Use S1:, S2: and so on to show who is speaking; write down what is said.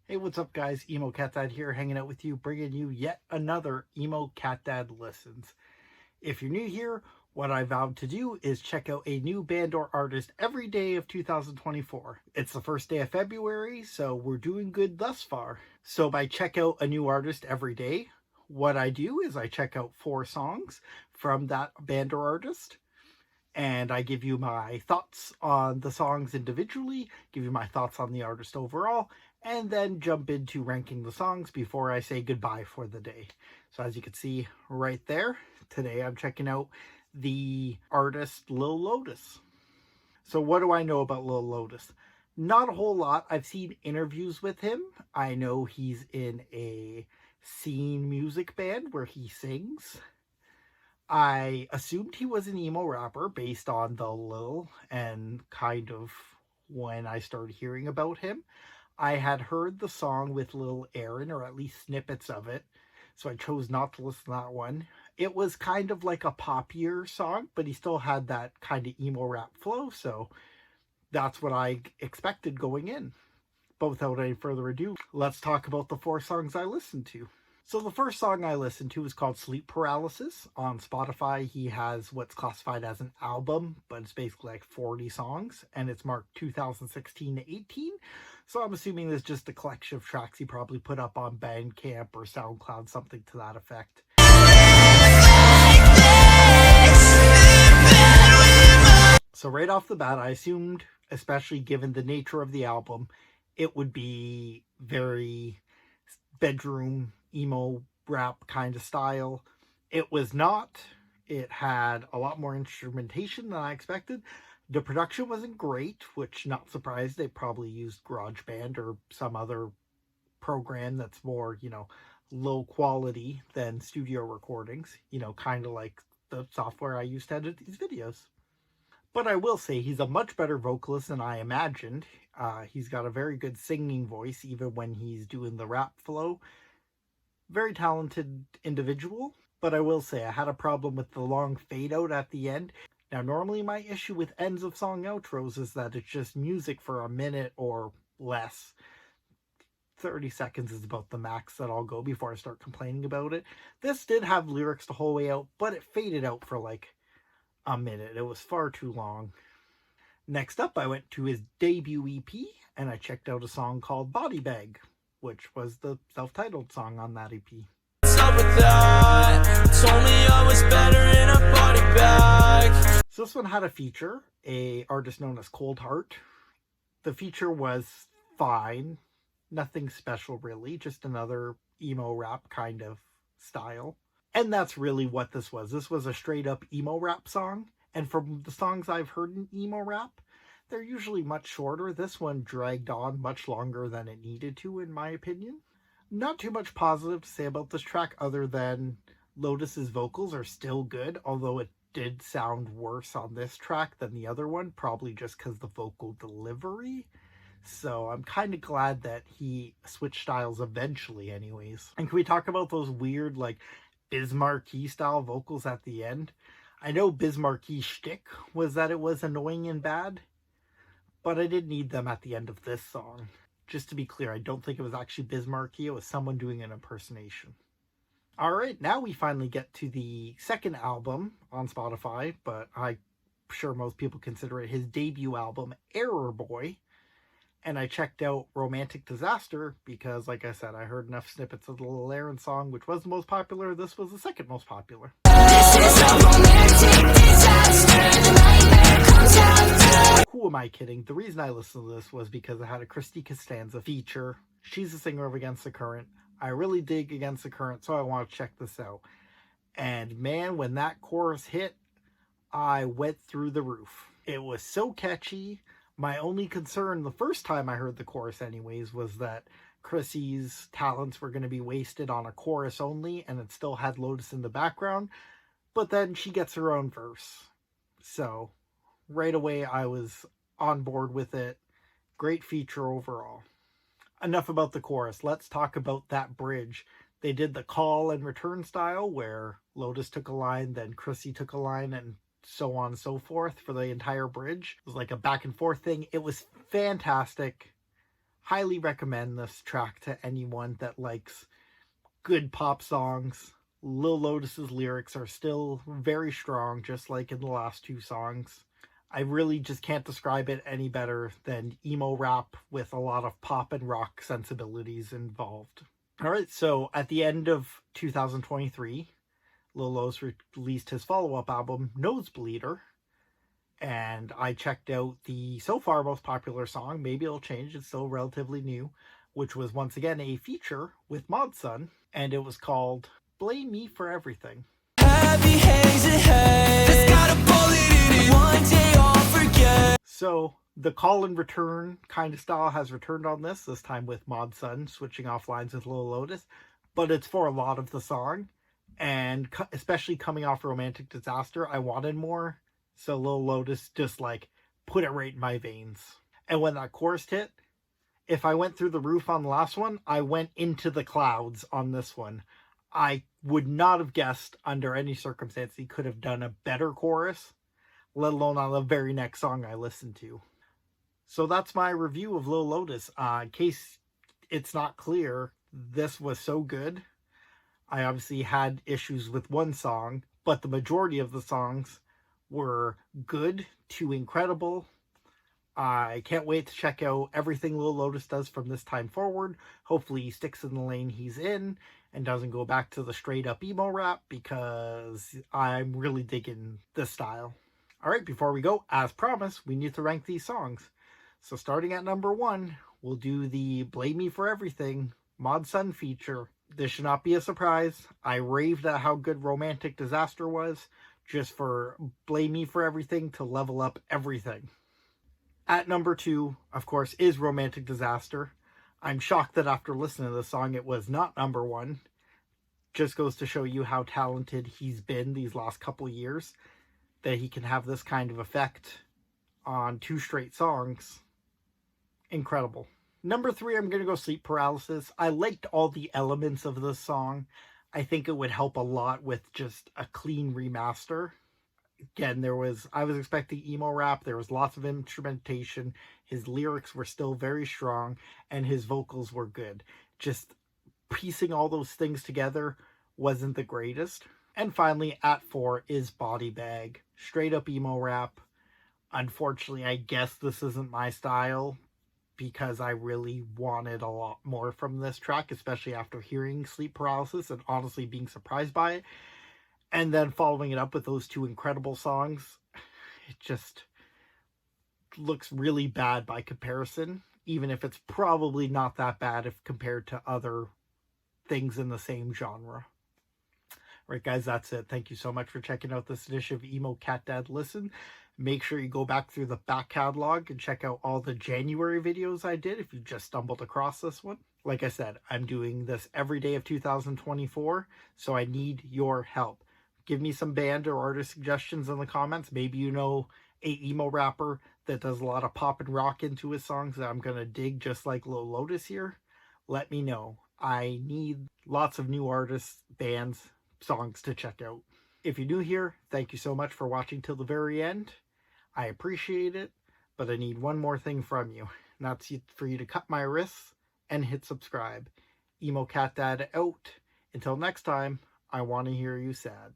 S1: Hey, what's up guys? Emo Cat Dad here, hanging out with you, bringing you yet another Emo Cat Dad Listens. If you're new here, what I vowed to do is check out a new band or artist every day of 2024. It's the first day of February, so we're doing good thus far. So by check out a new artist every day, what I do is I check out 4 songs from that band or artist, and I give you my thoughts on the songs individually, give you my thoughts on the artist overall, and then jump into ranking the songs before I say goodbye for the day. So as you can see right there, today I'm checking out the artist Lil Lotus. So what do I know about Lil Lotus? Not a whole lot. I've seen interviews with him. I know he's in a scene music band where he sings. I assumed he was an emo rapper based on the Lil and kind of when I started hearing about him. I had heard the song with Lil Aaron, or at least snippets of it, so I chose not to listen to that one. It was kind of like a poppier song, but he still had that kind of emo rap flow, so that's what I expected going in. But without any further ado, let's talk about the 4 songs I listened to. So the first song I listened to is called Sleep Paralysis. On Spotify, he has what's classified as an album, but it's basically like 40 songs, and it's marked 2016 to 18. So I'm assuming there's just a collection of tracks he probably put up on Bandcamp or SoundCloud, something to that effect. So right off the bat, I assumed, especially given the nature of the album, it would be very bedroom emo rap kind of style. It was not. It had a lot more instrumentation than I expected. The production wasn't great, which, not surprised, they probably used GarageBand or some other program that's more, low quality than studio recordings, kind of like the software I used to edit these videos. But I will say he's a much better vocalist than I imagined. He's got a very good singing voice, even when he's doing the rap flow. Very talented individual, but I will say I had a problem with the long fade out at the end. Now, normally my issue with ends of song outros is that it's just music for a minute or less. 30 seconds is about the max that I'll go before I start complaining about it. This did have lyrics the whole way out, but it faded out for like a minute. It was far too long. Next up, I went to his debut EP, and I checked out a song called Body Bag, which was the self-titled song on that EP. So this one had a feature, a artist known as Cold Heart. The feature was fine, nothing special really, just another emo rap kind of style. And that's really what this was. This was a straight up emo rap song, and from the songs I've heard in emo rap, they're usually much shorter. This one dragged on much longer than it needed to, in my opinion. Not too much positive to say about this track other than Lotus's vocals are still good, although it did sound worse on this track than the other one, probably just because the vocal delivery. So I'm kind of glad that he switched styles eventually anyways. And can we talk about those weird, like, Biz Markie style vocals at the end? I know Biz Markie's shtick was that it was annoying and bad, but I didn't need them at the end of this song. Just to be clear, I don't think it was actually Biz Markie, it was someone doing an impersonation. Alright, now we finally get to the second album on Spotify, but I'm sure most people consider it his debut album, Error Boy. And I checked out Romantic Disaster because, like I said, I heard enough snippets of the Lil Aaron song, which was the most popular. This was the second most popular. Who am I kidding? The reason I listened to this was because it had a Christy Costanza feature. She's a singer of Against the Current. I really dig Against the Current, so I want to check this out. And man, when that chorus hit, I went through the roof. It was so catchy. My only concern the first time I heard the chorus anyways was that Chrissy's talents were going to be wasted on a chorus only, and it still had Lotus in the background. But then she gets her own verse. So right away I was on board with it. Great feature overall. Enough about the chorus. Let's talk about that bridge. They did the call and return style where Lotus took a line, then Chrissy took a line, and so on and so forth for the entire bridge. It was like a back and forth thing. It was fantastic. highly recommend this track to anyone that likes good pop songs. Lil Lotus's lyrics are still very strong, just like in the last two songs. I really just can't describe it any better than emo rap with a lot of pop and rock sensibilities involved. All right, so at the end of 2023, Lil Lotus released his follow-up album, Nosebleeder, and I checked out the so far most popular song, maybe it'll change, it's still relatively new, which was once again a feature with Mod Sun, and it was called Blame Me for Everything. Happy hazy haze, got a bullet in it. One day I'll forget. So the call and return kind of style has returned on this time with Mod Sun switching off lines with Lil Lotus, but it's for a lot of the song, and especially coming off Romantic Disaster, I wanted more, so Lil Lotus just like put it right in my veins. And when that chorus hit, if I went through the roof on the last one, I went into the clouds on this one. I would not have guessed under any circumstance he could have done a better chorus, let alone on the very next song I listened to. So that's my review of Lil Lotus. In case it's not clear, this was so good. I obviously had issues with one song, but the majority of the songs were good to incredible. I can't wait to check out everything Lil Lotus does from this time forward. Hopefully he sticks in the lane he's in and doesn't go back to the straight up emo rap, because I'm really digging this style. Alright, before we go, as promised, we need to rank these songs. So starting at number 1, we'll do the Blame Me for Everything Mod Sun feature. This should not be a surprise. I raved at how good Romantic Disaster was, just for Blame Me for Everything to level up everything. At number 2, of course, is Romantic Disaster. I'm shocked that after listening to the song, it was not number 1. Just goes to show you how talented he's been these last couple years, that he can have this kind of effect on 2 straight songs. Incredible. Number 3, I'm going to go Sleep Paralysis. I liked all the elements of this song. I think it would help a lot with just a clean remaster. Again, I was expecting emo rap. There was lots of instrumentation. His lyrics were still very strong, and his vocals were good. Just piecing all those things together wasn't the greatest. And finally, at 4 is Body Bag. Straight up emo rap. Unfortunately, I guess this isn't my style, because I really wanted a lot more from this track, especially after hearing Sleep Paralysis and honestly being surprised by it. And then following it up with those 2 incredible songs, it just looks really bad by comparison, even if it's probably not that bad if compared to other things in the same genre. Right, guys, that's it. Thank you so much for checking out this edition of Emo Cat Dad Listen. Make sure you go back through the back catalog and check out all the January videos I did if you just stumbled across this one. Like I said, I'm doing this every day of 2024, so I need your help. Give me some band or artist suggestions in the comments. Maybe you know a emo rapper that does a lot of pop and rock into his songs that I'm going to dig just like Lil Lotus here. Let me know. I need lots of new artists, bands, songs to check out. If you're new here, thank you so much for watching till the very end. I appreciate it, but I need one more thing from you. And that's for you to cut my wrists and hit subscribe. Emo Cat Dad out. Until next time, I want to hear you sad.